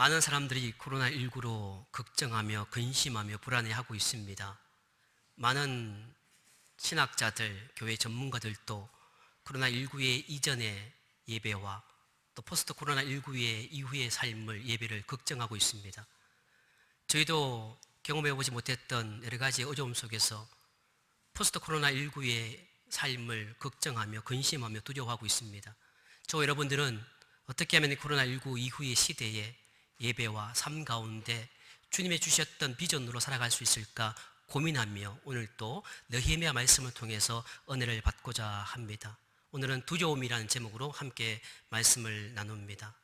많은 사람들이 코로나19로 걱정하며 근심하며 불안해하고 있습니다. 많은 신학자들, 교회 전문가들도 코로나19의 이전의 예배와 또 포스트 코로나19의 이후의 삶을 예배를 걱정하고 있습니다. 저희도 경험해보지 못했던 여러 가지 어려움 속에서 포스트 코로나19의 삶을 걱정하며 근심하며 두려워하고 있습니다. 저 여러분들은 어떻게 하면 코로나19 이후의 시대에 예배와 삶 가운데 주님의 주셨던 비전으로 살아갈 수 있을까 고민하며 오늘 또 느헤미야 말씀을 통해서 은혜를 받고자 합니다. 오늘은 두려움이라는 제목으로 함께 말씀을 나눕니다.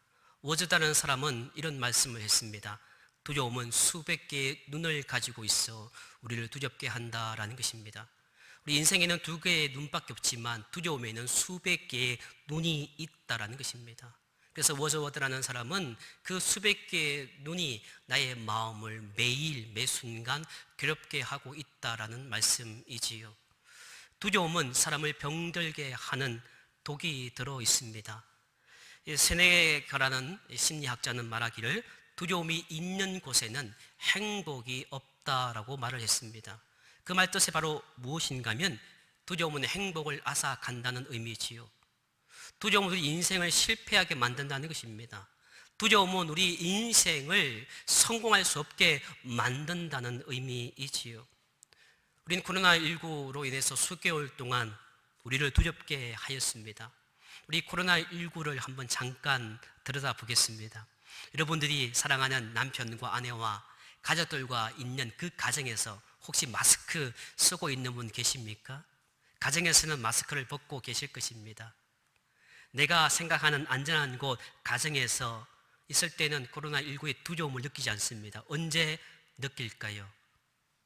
워즈다는 사람은 이런 말씀을 했습니다. 두려움은 수백 개의 눈을 가지고 있어 우리를 두렵게 한다라는 것입니다. 우리 인생에는 두 개의 눈밖에 없지만 두려움에는 수백 개의 눈이 있다라는 것입니다. 그래서 워즈워드라는 사람은 그 수백 개의 눈이 나의 마음을 매일 매 순간 괴롭게 하고 있다라는 말씀이지요. 두려움은 사람을 병들게 하는 독이 들어 있습니다. 세네가라는 심리학자는 말하기를 두려움이 있는 곳에는 행복이 없다라고 말을 했습니다. 그 말 뜻이 바로 무엇인가 하면 두려움은 행복을 앗아간다는 의미지요. 두려움은 우리 인생을 실패하게 만든다는 것입니다. 두려움은 우리 인생을 성공할 수 없게 만든다는 의미이지요. 우리는 코로나19로 인해서 수개월 동안 우리를 두렵게 하였습니다. 우리 코로나19를 한번 잠깐 들여다보겠습니다. 여러분들이 사랑하는 남편과 아내와 가족들과 있는 그 가정에서 혹시 마스크 쓰고 있는 분 계십니까? 가정에서는 마스크를 벗고 계실 것입니다. 내가 생각하는 안전한 곳 가정에서 있을 때는 코로나19의 두려움을 느끼지 않습니다. 언제 느낄까요?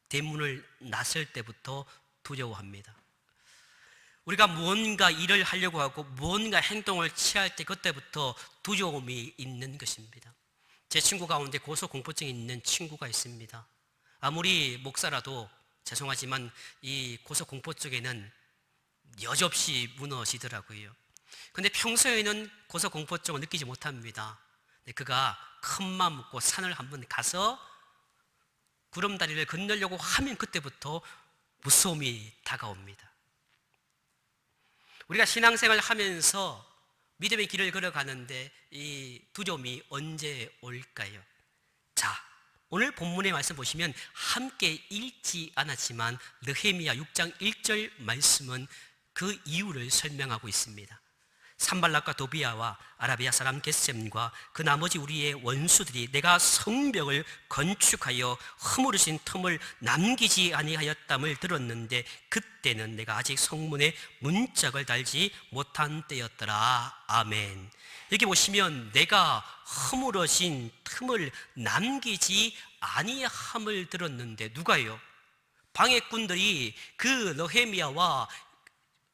대문을 나설 때부터 두려워합니다. 우리가 무언가 일을 하려고 하고 무언가 행동을 취할 때 그때부터 두려움이 있는 것입니다. 제 친구 가운데 고소공포증이 있는 친구가 있습니다. 아무리 목사라도 죄송하지만 이 고소공포증에는 여지없이 무너지더라고요. 근데 평소에는 고소공포증을 느끼지 못합니다. 그가 큰 마음 먹고 산을 한번 가서 구름다리를 건너려고 하면 그때부터 무서움이 다가옵니다. 우리가 신앙생활을 하면서 믿음의 길을 걸어가는데 이 두려움이 언제 올까요? 자, 오늘 본문의 말씀 보시면 함께 읽지 않았지만 느헤미야 6장 1절 말씀은 그 이유를 설명하고 있습니다. 산발락과 도비아와 아라비아 사람 게셈과 그 나머지 우리의 원수들이 내가 성벽을 건축하여 허물으신 틈을 남기지 아니하였담을 들었는데 그때는 내가 아직 성문에 문짝을 달지 못한 때였더라. 아멘. 여기 보시면 내가 허물어진 틈을 남기지 아니함을 들었는데 누가요? 방해꾼들이 그 느헤미야와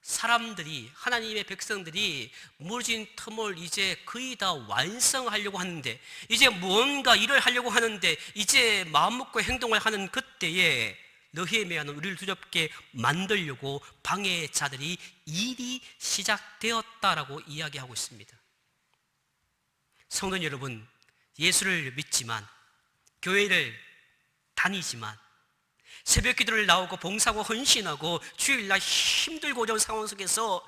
사람들이 하나님의 백성들이 무너진 틈을 이제 거의 다 완성하려고 하는데 이제 뭔가 일을 하려고 하는데 이제 마음 먹고 행동을 하는 그때에 느헤미야는 우리를 두렵게 만들려고 방해자들이 일이 시작되었다라고 이야기하고 있습니다. 성도 여러분, 예수를 믿지만 교회를 다니지만 새벽 기도를 나오고 봉사하고 헌신하고 주일날 힘들고 어려운 상황 속에서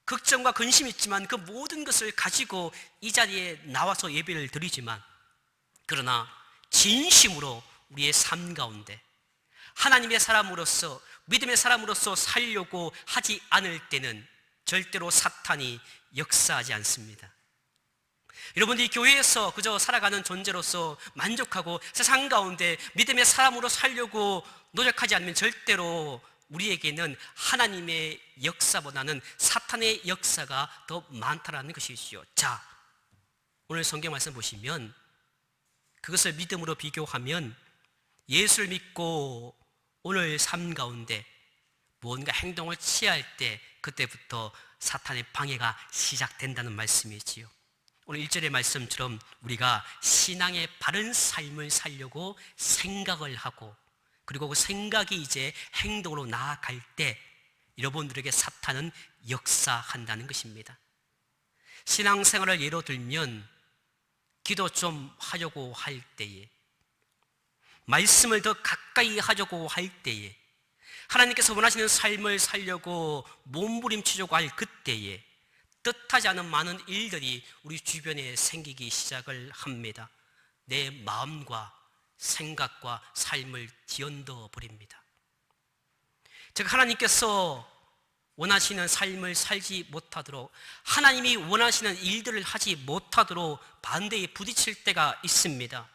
걱정과 근심이 있지만 그 모든 것을 가지고 이 자리에 나와서 예배를 드리지만 그러나 진심으로 우리의 삶 가운데 하나님의 사람으로서 믿음의 사람으로서 살려고 하지 않을 때는 절대로 사탄이 역사하지 않습니다. 여러분들이 교회에서 그저 살아가는 존재로서 만족하고 세상 가운데 믿음의 사람으로 살려고 노력하지 않으면 절대로 우리에게는 하나님의 역사보다는 사탄의 역사가 더 많다는 것이죠. 자, 오늘 성경 말씀 보시면 그것을 믿음으로 비교하면 예수를 믿고 오늘 삶 가운데 무언가 행동을 취할 때 그때부터 사탄의 방해가 시작된다는 말씀이지요. 오늘 1절의 말씀처럼 우리가 신앙의 바른 삶을 살려고 생각을 하고 그리고 그 생각이 이제 행동으로 나아갈 때 여러분들에게 사탄은 역사한다는 것입니다. 신앙생활을 예로 들면 기도 좀 하려고 할 때에, 말씀을 더 가까이 하려고 할 때에, 하나님께서 원하시는 삶을 살려고 몸부림치려고 할 그때에 뜻하지 않은 많은 일들이 우리 주변에 생기기 시작을 합니다. 내 마음과 생각과 삶을 뒤흔들어 버립니다. 즉 하나님께서 원하시는 삶을 살지 못하도록, 하나님이 원하시는 일들을 하지 못하도록 반대에 부딪힐 때가 있습니다.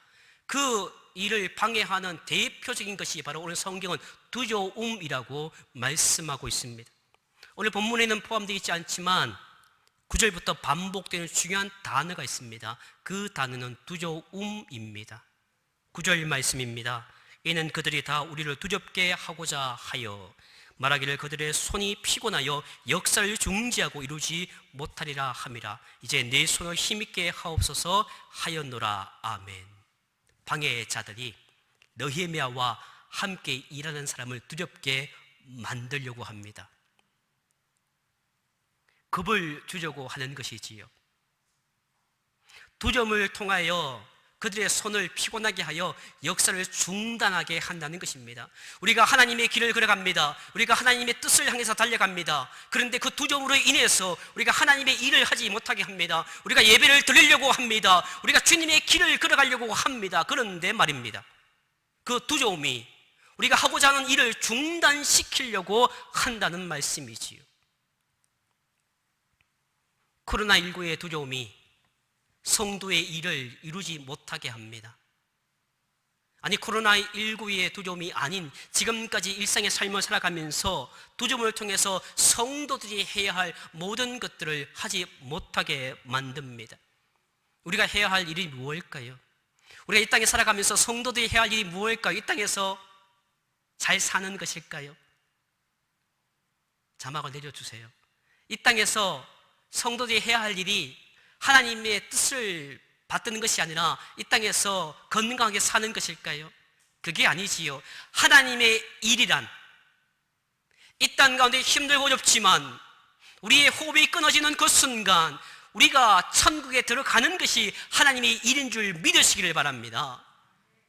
그 일을 방해하는 대표적인 것이 바로 오늘 성경은 두려움이라고 말씀하고 있습니다. 오늘 본문에는 포함되어 있지 않지만 9절부터 반복되는 중요한 단어가 있습니다. 그 단어는 두려움입니다. 9절 말씀입니다. 이는 그들이 다 우리를 두렵게 하고자 하여 말하기를 그들의 손이 피곤하여 역사를 중지하고 이루지 못하리라 함이라. 이제 내 손을 힘있게 하옵소서 하였노라. 아멘. 방해자들이 느헤미야와 함께 일하는 사람을 두렵게 만들려고 합니다. 겁을 주려고 하는 것이지요. 두려움을 통하여 그들의 손을 피곤하게 하여 역사를 중단하게 한다는 것입니다. 우리가 하나님의 길을 걸어갑니다. 우리가 하나님의 뜻을 향해서 달려갑니다. 그런데 그 두려움으로 인해서 우리가 하나님의 일을 하지 못하게 합니다. 우리가 예배를 드리려고 합니다. 우리가 주님의 길을 걸어가려고 합니다. 그런데 말입니다, 그 두려움이 우리가 하고자 하는 일을 중단시키려고 한다는 말씀이지요. 코로나19의 두려움이 성도의 일을 이루지 못하게 합니다. 아니, 코로나19의 두려움이 아닌 지금까지 일상의 삶을 살아가면서 두려움을 통해서 성도들이 해야 할 모든 것들을 하지 못하게 만듭니다. 우리가 해야 할 일이 무엇일까요? 우리가 이 땅에 살아가면서 성도들이 해야 할 일이 무엇일까요? 이 땅에서 잘 사는 것일까요? 자막을 내려주세요. 이 땅에서 성도들이 해야 할 일이 하나님의 뜻을 받드는 것이 아니라 이 땅에서 건강하게 사는 것일까요? 그게 아니지요. 하나님의 일이란 이 땅 가운데 힘들고 어렵지만 우리의 호흡이 끊어지는 그 순간 우리가 천국에 들어가는 것이 하나님의 일인 줄 믿으시기를 바랍니다.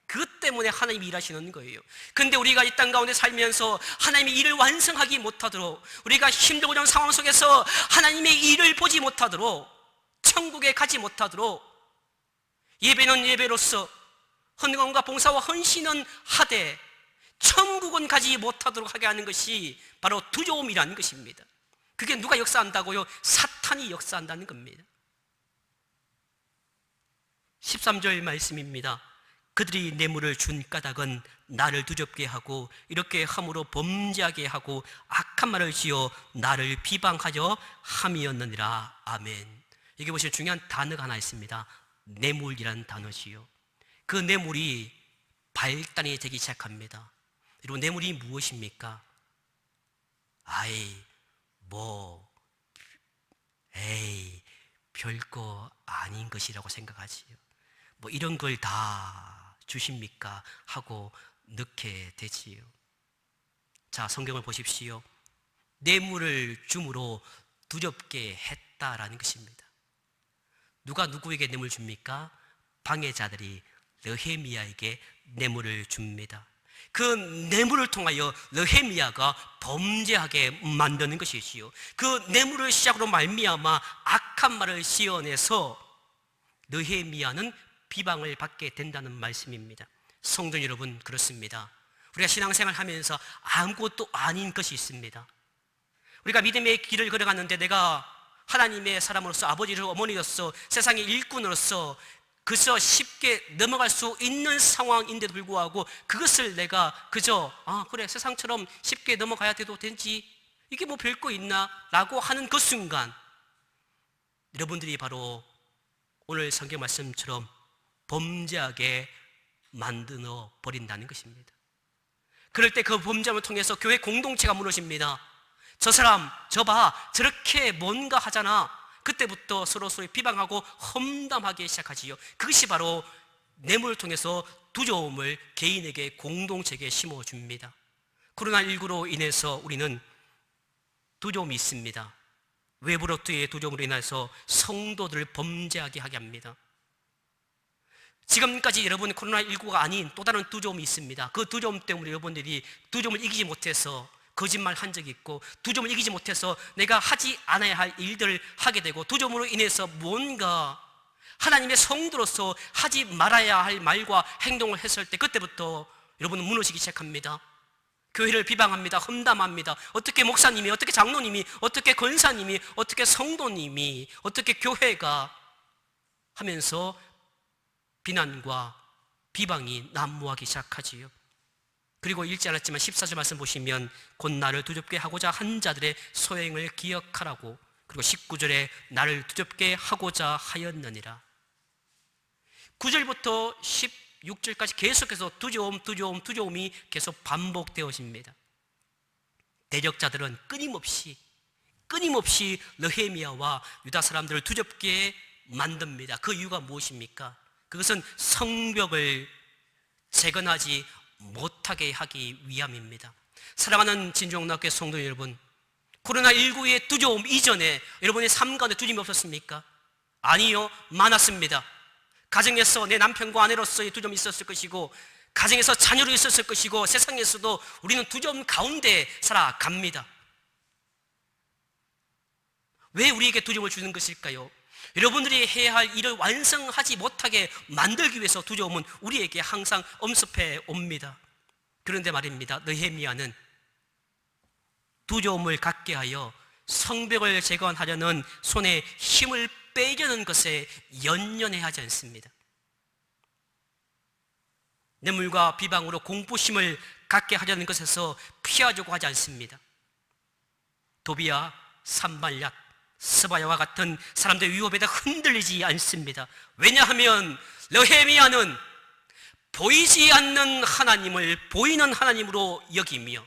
그것 때문에 하나님이 일하시는 거예요. 그런데 우리가 이 땅 가운데 살면서 하나님의 일을 완성하기 못하도록, 우리가 힘들고 어려운 상황 속에서 하나님의 일을 보지 못하도록, 천국에 가지 못하도록, 예배는 예배로서, 헌금과 봉사와 헌신은 하되 천국은 가지 못하도록 하게 하는 것이 바로 두려움이라는 것입니다. 그게 누가 역사한다고요? 사탄이 역사한다는 겁니다. 13절 말씀입니다. 그들이 뇌물을 준 까닭은 나를 두렵게 하고 이렇게 함으로 범죄하게 하고 악한 말을 지어 나를 비방하여 함이었느니라. 아멘. 여기 보시면 중요한 단어가 하나 있습니다. 뇌물이라는 단어지요. 그 뇌물이 발단이 되기 시작합니다. 그리고 뇌물이 무엇입니까? 별거 아닌 것이라고 생각하지요. 이런 걸 다 주십니까? 하고 넣게 되지요. 자, 성경을 보십시오. 뇌물을 줌으로 두렵게 했다라는 것입니다. 누가 누구에게 뇌물 줍니까? 방해자들이 느헤미야에게 뇌물을 줍니다. 그 뇌물을 통하여 느헤미야가 범죄하게 만드는 것이지요. 그 뇌물을 시작으로 말미암아 악한 말을 지어내서 느헤미야는 비방을 받게 된다는 말씀입니다. 성도 여러분, 그렇습니다. 우리가 신앙생활 하면서 아무것도 아닌 것이 있습니다. 우리가 믿음의 길을 걸어갔는데 내가 하나님의 사람으로서, 아버지로 어머니로서, 세상의 일꾼으로서 그저 쉽게 넘어갈 수 있는 상황인데도 불구하고 그것을 내가 그저 그래, 세상처럼 쉽게 넘어가야 돼도 되지, 이게 뭐 별거 있나 라고 하는 그 순간 여러분들이 바로 오늘 성경 말씀처럼 범죄하게 만들어 버린다는 것입니다. 그럴 때 그 범죄함을 통해서 교회 공동체가 무너집니다. 저 사람 저 봐, 저렇게 뭔가 하잖아. 그때부터 서로 비방하고 험담하기 시작하지요. 그것이 바로 뇌물을 통해서 두려움을 개인에게, 공동체에게 심어줍니다. 코로나19로 인해서 우리는 두려움이 있습니다. 외부로부터의 두려움으로 인해서 성도들을 범죄하게 하게 합니다. 지금까지 여러분 코로나19가 아닌 또 다른 두려움이 있습니다. 그 두려움 때문에 여러분들이 두려움을 이기지 못해서 거짓말 한 적이 있고, 두려움을 이기지 못해서 내가 하지 않아야 할 일들을 하게 되고, 두려움으로 인해서 뭔가 하나님의 성도로서 하지 말아야 할 말과 행동을 했을 때 그때부터 여러분은 무너지기 시작합니다. 교회를 비방합니다. 험담합니다. 어떻게 목사님이, 어떻게 장로님이, 어떻게 권사님이, 어떻게 성도님이, 어떻게 교회가 하면서 비난과 비방이 난무하기 시작하지요. 그리고 읽지 않았지만 14절 말씀 보시면 곧 나를 두렵게 하고자 한 자들의 소행을 기억하라고, 그리고 19절에 나를 두렵게 하고자 하였느니라. 9절부터 16절까지 계속해서 두려움이 계속 반복되어집니다. 대적자들은 끊임없이 느헤미야와 유다 사람들을 두렵게 만듭니다. 그 이유가 무엇입니까? 그것은 성벽을 재건하지 못하게 하기 위함입니다. 사랑하는 진정학교의 성도 여러분, 코로나19의 두려움 이전에 여러분의 삶 가운데 두려움이 없었습니까? 아니요, 많았습니다. 가정에서 내 남편과 아내로서의 두려움이 있었을 것이고, 가정에서 자녀로 있었을 것이고, 세상에서도 우리는 두려움 가운데 살아갑니다. 왜 우리에게 두려움을 주는 것일까요? 여러분들이 해야 할 일을 완성하지 못하게 만들기 위해서 두려움은 우리에게 항상 엄습해 옵니다. 그런데 말입니다, 느헤미야는 두려움을 갖게 하여 성벽을 재건하려는 손에 힘을 빼려는 것에 연연해 하지 않습니다. 뇌물과 비방으로 공포심을 갖게 하려는 것에서 피하려고 하지 않습니다. 도비야, 산발약, 스바야와 같은 사람들의 위협에다 흔들리지 않습니다. 왜냐하면 느헤미야는 보이지 않는 하나님을 보이는 하나님으로 여기며,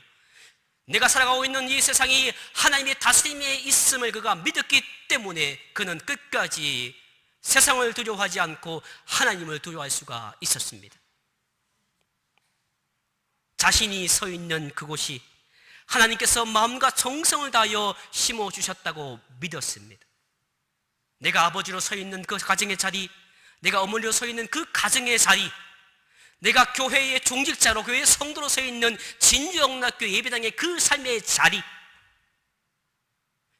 내가 살아가고 있는 이 세상이 하나님의 다스림에 있음을 그가 믿었기 때문에 그는 끝까지 세상을 두려워하지 않고 하나님을 두려워할 수가 있었습니다. 자신이 서 있는 그곳이 하나님께서 마음과 정성을 다하여 심어주셨다고 믿었습니다. 내가 아버지로 서 있는 그 가정의 자리, 내가 어머니로 서 있는 그 가정의 자리, 내가 교회의 중직자로, 교회의 성도로 서 있는 진주영락교 예배당의 그 삶의 자리,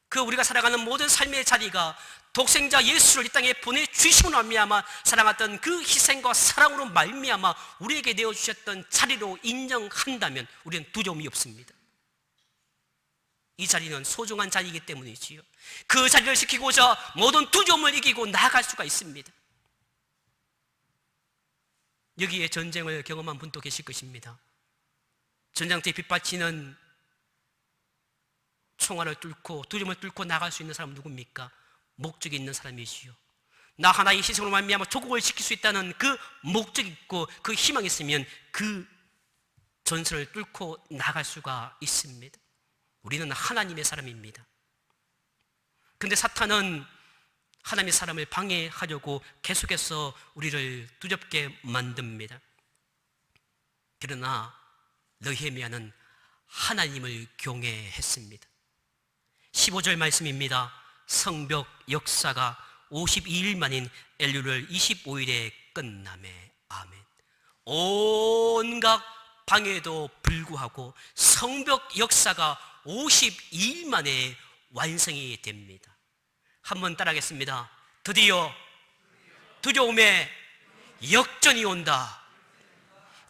그 우리가 살아가는 모든 삶의 자리가 독생자 예수를 이 땅에 보내주심으로 말미암아 사랑했던 그 희생과 사랑으로 말미암아 우리에게 내어주셨던 자리로 인정한다면 우리는 두려움이 없습니다. 이 자리는 소중한 자리이기 때문이지요. 그 자리를 지키고자 모든 두려움을 이기고 나아갈 수가 있습니다. 여기에 전쟁을 경험한 분도 계실 것입니다. 전장터에 빗발치는 총알을 뚫고 두려움을 뚫고 나갈 수 있는 사람은 누굽니까? 목적이 있는 사람이지요. 나 하나의 희생으로 말미암아 조국을 지킬 수 있다는 그 목적이 있고 그 희망이 있으면 그 전선을 뚫고 나갈 수가 있습니다. 우리는 하나님의 사람입니다. 그런데 사탄은 하나님의 사람을 방해하려고 계속해서 우리를 두렵게 만듭니다. 그러나 느헤미야는 하나님을 경외했습니다. 15절 말씀입니다. 성벽 역사가 52일 만인 엘룰월 25일에 끝나매. 아멘. 온갖 방해도 불구하고 성벽 역사가 52일 만에 완성이 됩니다. 한번 따라하겠습니다. 드디어 두려움의 역전이 온다.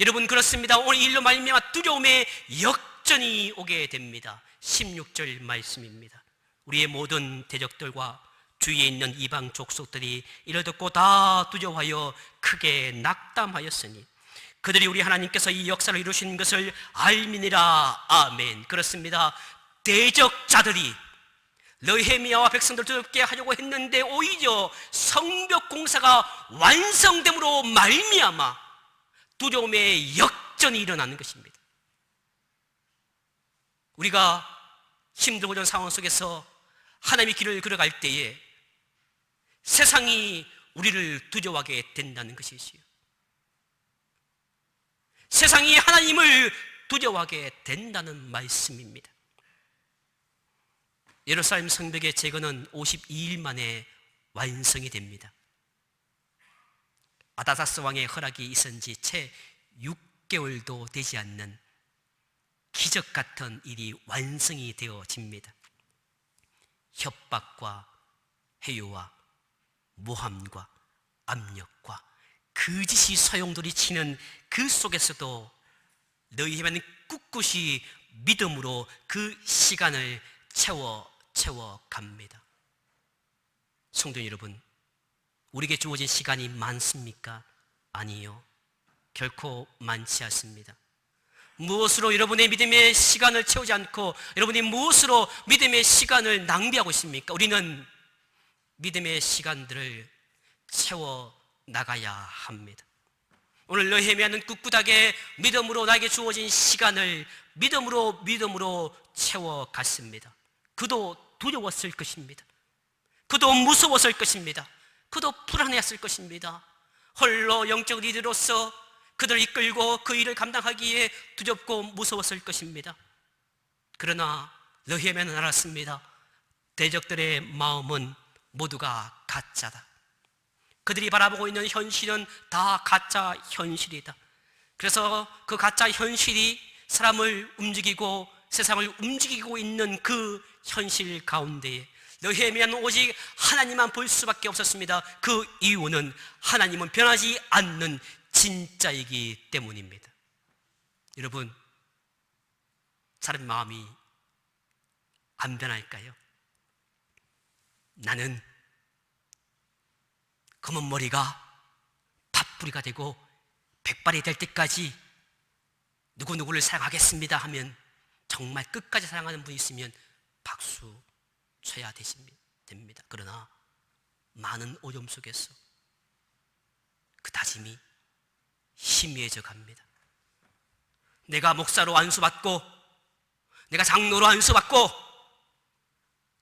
여러분, 그렇습니다. 오늘 일로 말미암아 두려움의 역전이 오게 됩니다. 16절 말씀입니다. 우리의 모든 대적들과 주위에 있는 이방 족속들이 이를 듣고 다 두려워하여 크게 낙담하였으니 그들이 우리 하나님께서 이 역사를 이루신 것을 알미니라. 아멘. 그렇습니다. 대적자들이 느헤미야와 백성들을 두렵게 하려고 했는데 오히려 성벽 공사가 완성됨으로 말미암아 두려움의 역전이 일어나는 것입니다. 우리가 힘들고 어려운 상황 속에서 하나님의 길을 걸어갈 때에 세상이 우리를 두려워하게 된다는 것이지요. 세상이 하나님을 두려워하게 된다는 말씀입니다. 예루살렘 성벽의 재건은 52일 만에 완성이 됩니다. 아다사스 왕의 허락이 있은 지 채 6개월도 되지 않는 기적 같은 일이 완성이 되어집니다. 협박과 해요와 모함과 압력과 거짓이 소용돌이 치는 그 속에서도 너희에게는 꿋꿋이 믿음으로 그 시간을 채워갑니다. 성도 여러분, 우리에게 주어진 시간이 많습니까? 아니요, 결코 많지 않습니다. 무엇으로 여러분의 믿음의 시간을 채우지 않고 여러분이 무엇으로 믿음의 시간을 낭비하고 있습니까? 우리는 믿음의 시간들을 채워나가야 합니다. 오늘 느헤미야는 꿋꿋하게 믿음으로 나에게 주어진 시간을 믿음으로 채워갔습니다. 그도 두려웠을 것입니다. 그도 무서웠을 것입니다. 그도 불안했을 것입니다. 홀로 영적 리더로서 그들을 이끌고 그 일을 감당하기에 두렵고 무서웠을 것입니다. 그러나 느헤미야는 알았습니다. 대적들의 마음은 모두가 가짜다. 그들이 바라보고 있는 현실은 다 가짜 현실이다. 그래서 그 가짜 현실이 사람을 움직이고 세상을 움직이고 있는 그 현실 가운데에 느헤미야는 오직 하나님만 볼 수밖에 없었습니다. 그 이유는 하나님은 변하지 않는 진짜이기 때문입니다. 여러분, 사람 마음이 안 변할까요? 나는 검은 머리가 팥뿌리가 되고 백발이 될 때까지 누구누구를 사랑하겠습니다 하면 정말 끝까지 사랑하는 분이 있으면 박수 쳐야 됩니다. 그러나 많은 어려움 속에서 그 다짐이 희미해져 갑니다. 내가 목사로 안수받고 내가 장로로 안수받고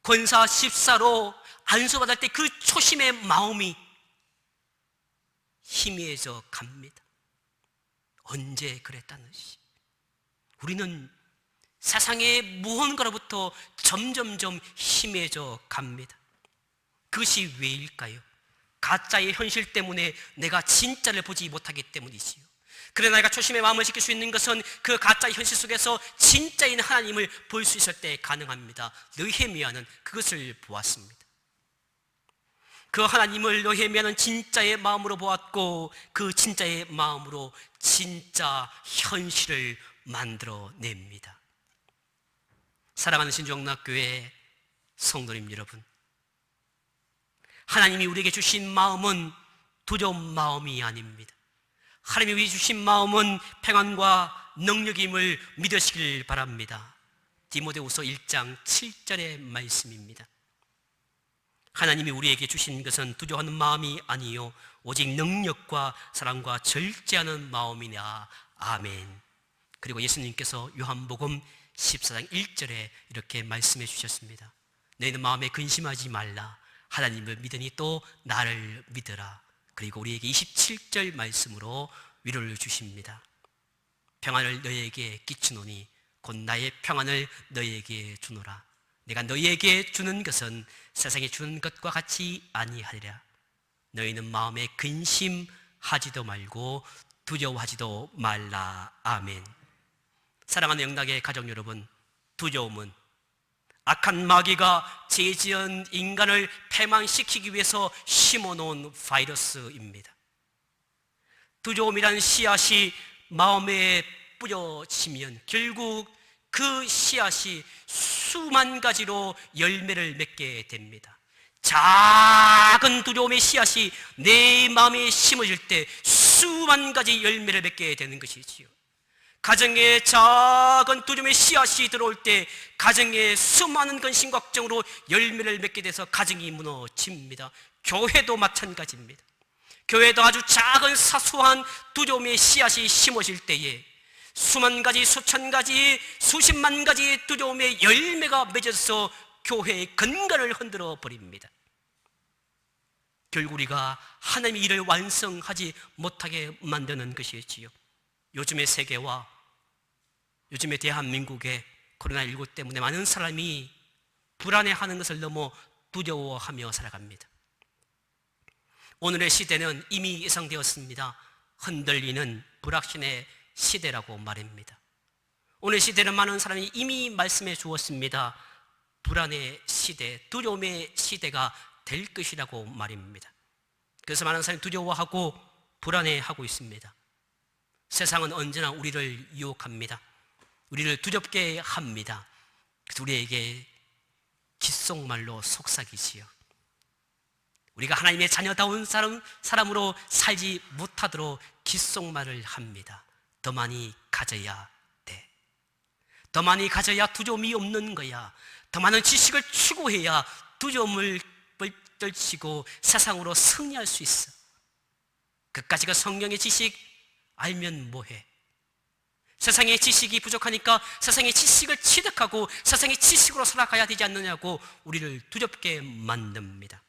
권사 집사로 안수받을 때 그 초심의 마음이 희미해져 갑니다. 언제 그랬다는 시 우리는 세상의 무언가로부터 점점점 희미해져 갑니다. 그것이 왜일까요? 가짜의 현실 때문에 내가 진짜를 보지 못하기 때문이지요. 그러나 내가 초심의 마음을 지킬 수 있는 것은 그 가짜의 현실 속에서 진짜인 하나님을 볼 수 있을 때 가능합니다. 느헤미야는 그것을 보았습니다. 그 하나님을 느헤미야는 진짜의 마음으로 보았고 그 진짜의 마음으로 진짜 현실을 만들어냅니다. 사랑하는 신정락교회 성도님 여러분, 하나님이 우리에게 주신 마음은 두려운 마음이 아닙니다. 하나님이 우리에게 주신 마음은 평안과 능력임을 믿으시길 바랍니다. 디모데후서 1장 7절의 말씀입니다. 하나님이 우리에게 주신 것은 두려워하는 마음이 아니요 오직 능력과 사랑과 절제하는 마음이냐. 아멘. 그리고 예수님께서 요한복음 14장 1절에 이렇게 말씀해 주셨습니다. 너희는 마음에 근심하지 말라. 하나님을 믿으니 또 나를 믿으라. 그리고 우리에게 27절 말씀으로 위로를 주십니다. 평안을 너희에게 끼치노니 곧 나의 평안을 너희에게 주노라. 내가 너희에게 주는 것은 세상에 주는 것과 같이 아니하리라. 너희는 마음에 근심하지도 말고 두려워하지도 말라. 아멘. 사랑하는 영락의 가족 여러분, 두려움은 악한 마귀가 죄지은 인간을 패망시키기 위해서 심어놓은 바이러스입니다. 두려움이란 씨앗이 마음에 뿌려지면 결국 그 씨앗이 수만 가지로 열매를 맺게 됩니다. 작은 두려움의 씨앗이 내 마음에 심어질 때 수만 가지 열매를 맺게 되는 것이지요. 가정에 작은 두려움의 씨앗이 들어올 때 가정에 수많은 근심 걱정으로 열매를 맺게 돼서 가정이 무너집니다. 교회도 마찬가지입니다. 교회도 아주 작은 사소한 두려움의 씨앗이 심어질 때에 수만 가지, 수천 가지, 수십만 가지 두려움의 열매가 맺어서 교회의 근간을 흔들어 버립니다. 결국 우리가 하나님의 일을 완성하지 못하게 만드는 것이지요. 요즘의 세계와 요즘의 대한민국의 코로나19 때문에 많은 사람이 불안해하는 것을 너무 두려워하며 살아갑니다. 오늘의 시대는 이미 예상되었습니다. 흔들리는 불확신의 시대라고 말입니다. 오늘 시대는 많은 사람이 이미 말씀해 주었습니다. 불안의 시대, 두려움의 시대가 될 것이라고 말입니다. 그래서 많은 사람이 두려워하고 불안해하고 있습니다. 세상은 언제나 우리를 유혹합니다. 우리를 두렵게 합니다. 그래서 우리에게 귓속말로 속삭이지요. 우리가 하나님의 자녀다운 사람으로 살지 못하도록 귓속말을 합니다. 더 많이 가져야 돼. 더 많이 가져야 두려움이 없는 거야. 더 많은 지식을 추구해야 두려움을 떨치고 세상으로 승리할 수 있어. 그까지가 성령의 지식 알면 뭐해? 세상의 지식이 부족하니까 세상의 지식을 취득하고 세상의 지식으로 살아가야 되지 않느냐고 우리를 두렵게 만듭니다.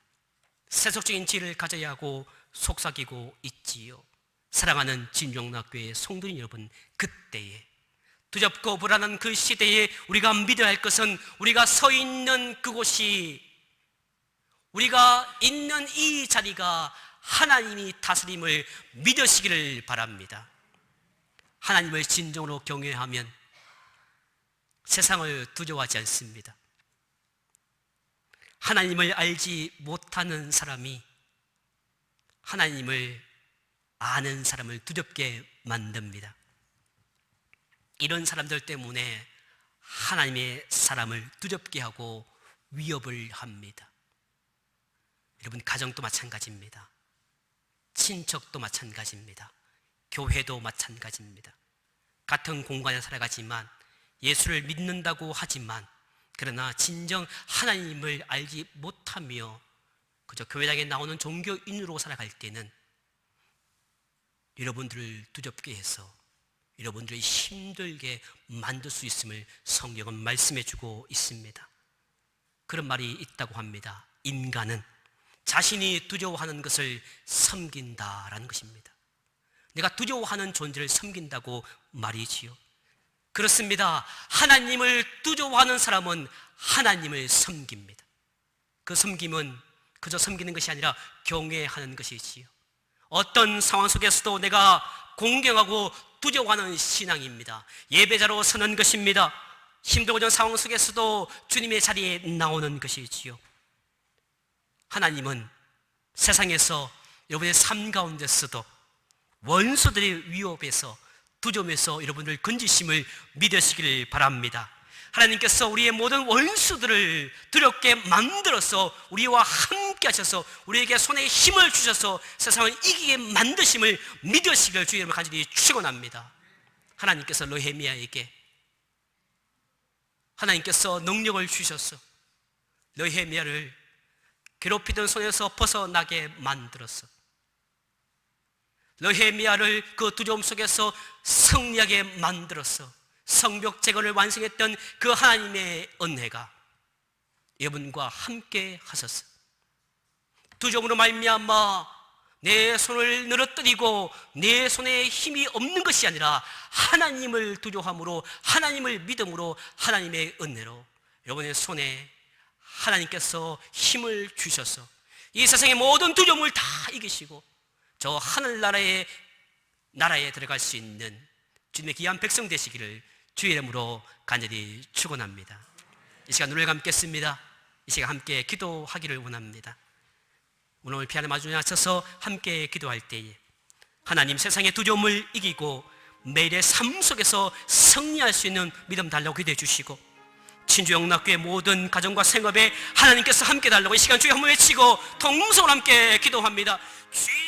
세속적인 지혜를 가져야 하고 속삭이고 있지요. 사랑하는 진용락교회 성도님 여러분, 그때에 두렵고 불안한 그 시대에 우리가 믿어야 할 것은 우리가 서 있는 그곳이, 우리가 있는 이 자리가 하나님이 다스림을 믿으시기를 바랍니다. 하나님을 진정으로 경외하면 세상을 두려워하지 않습니다. 하나님을 알지 못하는 사람이 하나님을 아는 사람을 두렵게 만듭니다. 이런 사람들 때문에 하나님의 사람을 두렵게 하고 위협을 합니다. 여러분, 가정도 마찬가지입니다. 친척도 마찬가지입니다. 교회도 마찬가지입니다. 같은 공간에 살아가지만 예수를 믿는다고 하지만 그러나 진정 하나님을 알지 못하며 그저 교회당에 나오는 종교인으로 살아갈 때는 여러분들을 두렵게 해서 여러분들을 힘들게 만들 수 있음을 성경은 말씀해 주고 있습니다. 그런 말이 있다고 합니다. 인간은 자신이 두려워하는 것을 섬긴다라는 것입니다. 내가 두려워하는 존재를 섬긴다고 말이지요. 그렇습니다. 하나님을 두려워하는 사람은 하나님을 섬깁니다. 그 섬김은 그저 섬기는 것이 아니라 경외하는 것이지요. 어떤 상황 속에서도 내가 공경하고 두려워하는 신앙입니다. 예배자로 서는 것입니다. 힘들고 어려운 상황 속에서도 주님의 자리에 나오는 것이지요. 하나님은 세상에서 여러분의 삶 가운데서도 원수들의 위협에서 두려움에서 여러분을 건지심을 믿으시기를 바랍니다. 하나님께서 우리의 모든 원수들을 두렵게 만들어서 우리와 함께 하셔서 우리에게 손에 힘을 주셔서 세상을 이기게 만드심을 믿으시기를 주의 이름으로 간절히 축원합니다. 하나님께서 느헤미야에게 하나님께서 능력을 주셔서 느헤미야를 괴롭히던 손에서 벗어나게 만들어서 느헤미야를 그 두려움 속에서 승리하게 만들어서 성벽 재건을 완성했던 그 하나님의 은혜가 여러분과 함께 하셔서 두려움으로 말미암아 내 손을 늘어뜨리고 내 손에 힘이 없는 것이 아니라 하나님을 두려워함으로 하나님을 믿음으로 하나님의 은혜로 여러분의 손에 하나님께서 힘을 주셔서 이 세상의 모든 두려움을 다 이기시고 저 하늘나라에 들어갈 수 있는 주님의 귀한 백성 되시기를 주의 이름으로 간절히 축원합니다. 이 시간 눈을 감겠습니다. 이 시간 함께 기도하기를 원합니다. 오늘 피아노 마주에 앉혀서 함께 기도할 때에 하나님, 세상의 두려움을 이기고 매일의 삶 속에서 승리할 수 있는 믿음 달라고 기도해 주시고 친주영락교회 모든 가정과 생업에 하나님께서 함께 달라고 이 시간 주여 한번 외치고 통성으로 함께 기도합니다. 주여